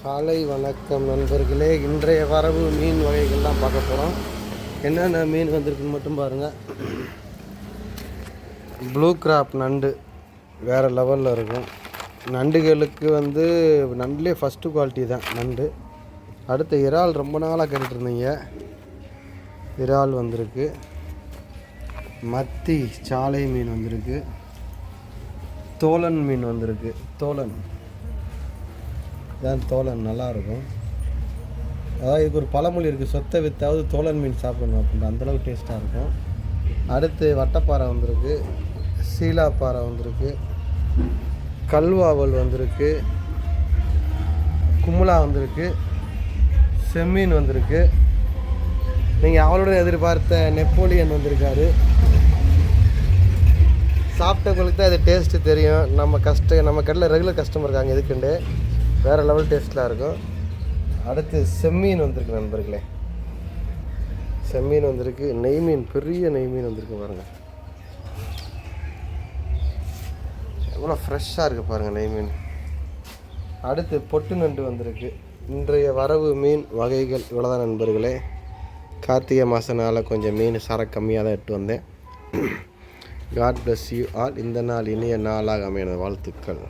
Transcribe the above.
காலை வணக்கம் நண்பர்களே. இன்றைய வரவு மீன் வகைகள் தான் பார்க்க போகிறோம். என்னென்ன மீன் வந்திருக்குன்னு மட்டும் பாருங்கள். ப்ளூ கிராப் நண்டு வேறு லெவலில் இருக்கும். நண்டுகளுக்கு நண்டுலேயே ஃபஸ்ட்டு குவாலிட்டி தான் நண்டு. அடுத்து இறால் ரொம்ப நாளாக கேட்டுட்டு இருந்தீங்க. இறால் வந்திருக்கு. மத்தி சாலை மீன் வந்திருக்கு. தோலன் மீன் வந்திருக்கு. தோலன் தான் தோலன் நல்லாயிருக்கும். அதாவது இதுக்கு ஒரு பழமொழி இருக்குது, சொத்தை வித்தாவது தோலன் மீன் சாப்பிடணும் அப்படின்ற அந்தளவுக்கு டேஸ்ட்டாக இருக்கும். அடுத்து வட்டப்பாறை வந்திருக்கு. சீலாப்பாறை வந்திருக்கு. கல்வாவல் வந்திருக்கு. குமுலா வந்திருக்கு. செம்மீன் வந்திருக்கு. நீங்கள் அவளுடன் எதிர்பார்த்த நெப்போலியன் வந்திருக்காரு. சாப்பிட்டவங்களுக்கு தான் இது டேஸ்ட்டு தெரியும். நம்ம கடையில் ரெகுலர் கஸ்டமர் இருக்காங்க, இதுக்குண்டு வேறு லெவல் டேஸ்ட்டில் இருக்கும். அடுத்து செம்மீன் வந்திருக்கு நண்பர்களே. செம்மீன் வந்திருக்கு. நெய்மீன், பெரிய நெய்மீன் வந்திருக்கு பாருங்கள். எவ்வளோ ஃப்ரெஷ்ஷாக இருக்குது பாருங்கள் நெய்மீன். அடுத்து பொட்டு நண்டு வந்திருக்கு. இன்றைய வரவு மீன் வகைகள் இவ்வளோதான் நண்பர்களே. கார்த்திகை மாதனால கொஞ்சம் மீன் சரக்கு கம்மியாக தான் எடுத்து வந்தேன். God bless you all. இந்த நாள் இனிய நாளாக அமைய வாழ்த்துக்கள்.